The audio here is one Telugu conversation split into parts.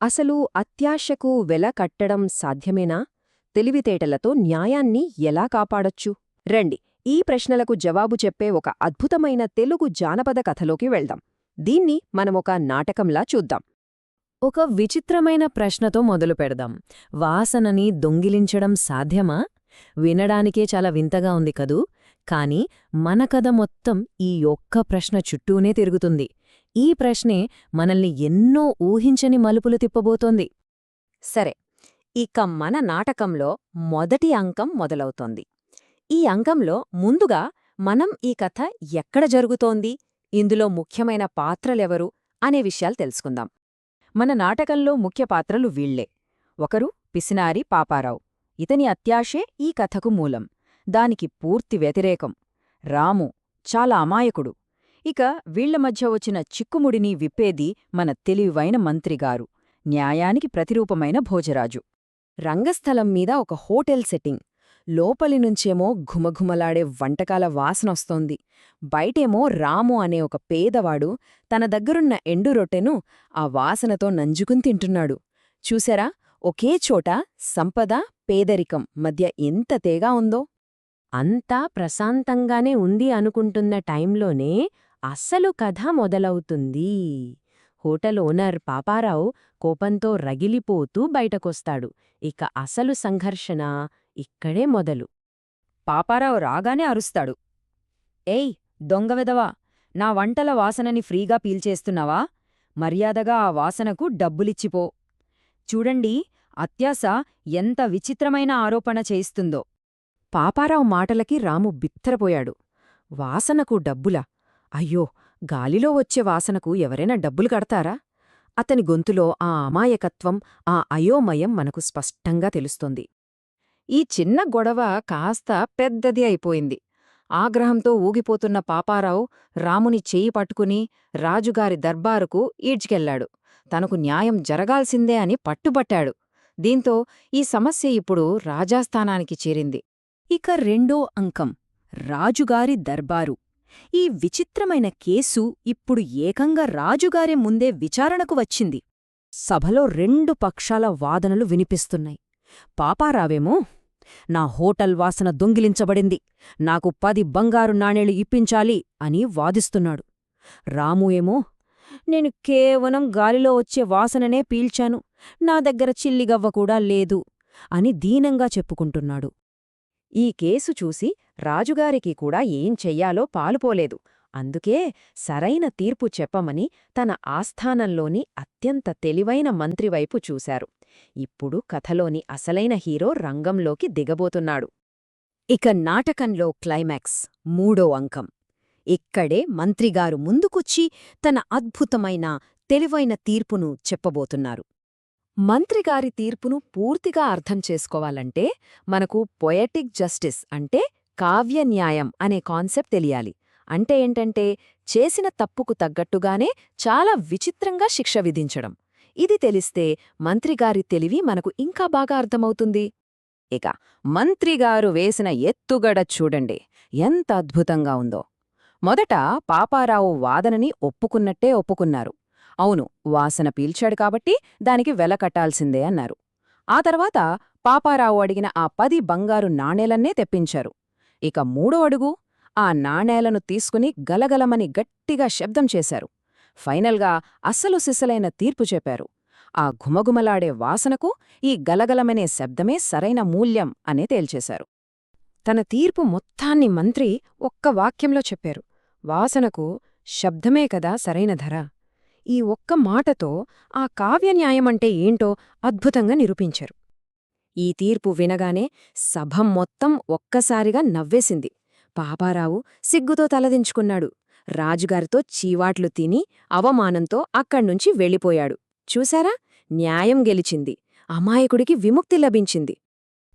అసలు అత్యాశకు వెల కట్టడం సాధ్యమేనా? తెలివితేటలతో న్యాయాన్ని ఎలా కాపాడొచ్చు? రండి, ఈ ప్రశ్నలకు జవాబు చెప్పే ఒక అద్భుతమైన తెలుగు జానపద కథలోకి వెళ్దాం. దీన్ని మనమొక నాటకంలా చూద్దాం. ఒక విచిత్రమైన ప్రశ్నతో మొదలు పెడదాం. వాసనని దొంగిలించడం సాధ్యమా? వినడానికే చాలా వింతగా ఉంది కదూ. కాని మన కథ మొత్తం ఈ ఒక్క ప్రశ్న చుట్టూనే తిరుగుతుంది. ఈ ప్రశ్నే మనల్ని ఎన్నో ఊహించని మలుపులు తిప్పబోతోంది. సరే, ఇక మన నాటకంలో మొదటి అంకం మొదలవుతోంది. ఈ అంకంలో ముందుగా మనం ఈ కథ ఎక్కడ జరుగుతోంది, ఇందులో ముఖ్యమైన పాత్రలెవరు అనే విషయాలు తెలుసుకుందాం. మన నాటకంలో ముఖ్య పాత్రలు వీళ్లే. ఒకరు పిసినారి పాపారావు. ఇతని అత్యాశే ఈ కథకు మూలం. దానికి పూర్తి వ్యతిరేకం రాము, చాలా అమాయకుడు. ఇక వీళ్ల మధ్య వచ్చిన చిక్కుముడిని విప్పేది మన తెలివైన మంత్రిగారు, న్యాయానికి ప్రతిరూపమైన భోజరాజు. రంగస్థలం మీద ఒక హోటల్ సెట్టింగ్. లోపలినుంచేమో ఘుమఘుమలాడే వంటకాల వాసనొస్తోంది. బయటేమో రాము అనే ఒక పేదవాడు తన దగ్గరున్న ఎండు రొట్టెను ఆ వాసనతో నంజుకుని తింటున్నాడు. చూశారా, ఒకే చోట సంపద, పేదరికం మధ్య ఎంత తేగా ఉందో. అంతా ప్రశాంతంగానే ఉంది అనుకుంటున్న టైంలోనే అస్సలు కథ మొదలవుతుంది. హోటల్ ఓనర్ పాపారావు కోపంతో రగిలిపోతూ బయటకొస్తాడు. ఇక అసలు సంఘర్షణ ఇక్కడే మొదలు. పాపారావు రాగానే అరుస్తాడు. ఏయ్ దొంగవెదవా, నా వంటల వాసనని ఫ్రీగా పీల్చేస్తున్నావా? మర్యాదగా ఆ వాసనకు డబ్బులిచ్చిపో. చూడండి, అత్యాశ ఎంత విచిత్రమైన ఆరోపణ చేయిస్తుందో. పాపారావు మాటలకి రాము బిత్తరపోయాడు. వాసనకు డబ్బులా? అయ్యో, గాలిలో వచ్చే వాసనకు ఎవరైనా డబ్బులు కడతారా? అతని గొంతులో ఆ అమాయకత్వం, ఆ అయోమయం మనకు స్పష్టంగా తెలుస్తోంది. ఈ చిన్న గొడవ కాస్త పెద్దది అయిపోయింది. ఆగ్రహంతో ఊగిపోతున్న పాపారావు రాముని చెయ్యి పట్టుకుని రాజుగారి దర్బారుకు ఈడ్చుకెళ్లాడు. తనకు న్యాయం జరగాల్సిందే అని పట్టుబట్టాడు. దీంతో ఈ సమస్య ఇప్పుడు రాజాస్థానానికి చేరింది. ఇక రెండో అంకం, రాజుగారి దర్బారు. ఈ విచిత్రమైన కేసు ఇప్పుడు ఏకంగా రాజుగారి ముందే విచారణకు వచ్చింది. సభలో రెండు పక్షాల వాదనలు వినిపిస్తున్నాయి. పాపారావేమో, నా హోటల్ వాసన దొంగిలించబడింది, నాకు 10 బంగారు నాణేలు ఇప్పించాలి అని వాదిస్తున్నాడు. రాము ఏమో, నేను కేవలం గాలిలో వచ్చే వాసననే పీల్చాను, నా దగ్గర చిల్లిగవ్వ కూడా లేదు అని దీనంగా చెప్పుకుంటున్నాడు. ఈ కేసు చూసి రాజుగారికి కూడా ఏం చెయ్యాలో పాలుపోలేదు. అందుకే సరైన తీర్పు చెప్పమని తన ఆస్థానంలోని అత్యంత తెలివైన మంత్రివైపు చూశారు. ఇప్పుడు కథలోని అసలైన హీరో రంగంలోకి దిగబోతున్నాడు. ఇక నాటకంలో క్లైమాక్స్, మూడో అంకం. ఇక్కడే మంత్రిగారు ముందుకొచ్చి తన అద్భుతమైన, తెలివైన తీర్పును చెప్పబోతున్నారు. మంత్రిగారి తీర్పును పూర్తిగా అర్థం చేసుకోవాలంటే మనకు పొయటిక్ జస్టిస్ అంటే కావ్యన్యాయం అనే కాన్సెప్ట్ తెలియాలి. అంటే ఏంటంటే, చేసిన తప్పుకు తగ్గట్టుగానే చాలా విచిత్రంగా శిక్ష విధించడం. ఇది తెలిస్తే మంత్రిగారి తెలివి మనకు ఇంకా బాగా అర్థమవుతుంది. ఇక మంత్రిగారు వేసిన ఎత్తుగడ చూడండి, ఎంత అద్భుతంగా ఉందో. మొదట పాపారావు వాదనని ఒప్పుకున్నట్టే ఒప్పుకున్నారు. అవును, వాసన పీల్చాడు కాబట్టి దానికి వెల కట్టాల్సిందే అన్నారు. ఆ తర్వాత పాపారావు అడిగిన ఆ 10 బంగారు నాణేలన్నే తెప్పించారు. ఇక మూడో అడుగు, ఆ నాణేలను తీసుకుని గలగలమని గట్టిగా శబ్దం చేశారు. ఫైనల్గా అస్సలు సిసలైన తీర్పు చెప్పారు. ఆ ఘుమఘుమలాడే వాసనకు ఈ గలగలమనే శబ్దమే సరైన మూల్యం అనే తేల్చేశారు. తన తీర్పు మొత్తాన్ని మంత్రి ఒక్క వాక్యంలో చెప్పారు. వాసనకు శబ్దమే కదా సరైన ధర. ఈ ఒక్క మాటతో ఆ కావ్యన్యాయమంటే ఏంటో అద్భుతంగా నిరూపించారు. ఈ తీర్పు వినగానే సభ మొత్తం ఒక్కసారిగా నవ్వేసింది. పాపారావు సిగ్గుతో తలదించుకున్నాడు. రాజుగారితో చీవాట్లు తిని అవమానంతో అక్కడ్నుంచి వెళ్ళిపోయాడు. చూశారా, న్యాయం గెలిచింది, అమాయకుడికి విముక్తి లభించింది.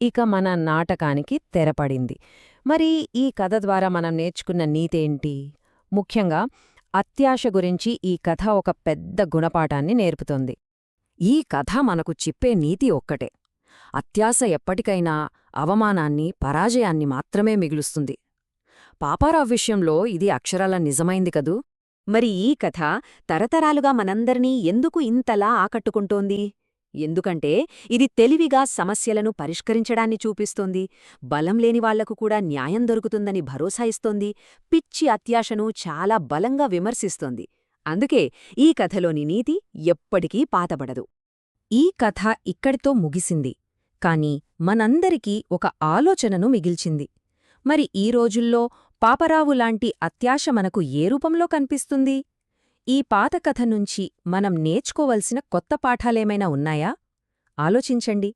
ఇక మన నాటకానికి తెరపడింది. మరి ఈ కథ ద్వారా మనం నేర్చుకున్న నీతేంటి? ముఖ్యంగా అత్యాశ గురించి ఈ కథ ఒక పెద్ద గుణపాఠాన్ని నేర్పుతోంది. ఈ కథ మనకు చెప్పే నీతి ఒక్కటే: అత్యాశ ఎప్పటికైనా అవమానాన్ని, పరాజయాన్ని మాత్రమే మిగులుస్తుంది. పాపారావు విషయంలో ఇది అక్షరాల నిజమైంది కదూ. మరి ఈ కథ తరతరాలుగా మనందర్నీ ఎందుకు ఇంతలా ఆకట్టుకుంటోంది? ఎందుకంటే ఇది తెలివిగా సమస్యలను పరిష్కరించడాన్ని చూపిస్తోంది, బలం లేని వాళ్లకు కూడా న్యాయం దొరుకుతుందని భరోసా ఇస్తోంది, పిచ్చి అత్యాశను చాలా బలంగా విమర్శిస్తోంది. అందుకే ఈ కథలోని నీతి ఎప్పటికీ పాతబడదు. ఈ కథ ఇక్కడితో ముగిసింది, కాని మనందరికీ ఒక ఆలోచనను మిగిల్చింది. మరి ఈ రోజుల్లో పాపరావులాంటి అత్యాశ మనకు ఏ రూపంలో కనిపిస్తుంది? ఈ పాత కథ నుంచి మనం నేర్చుకోవలసిన కొత్త పాఠాలేమైనా ఉన్నాయా? ఆలోచించండి.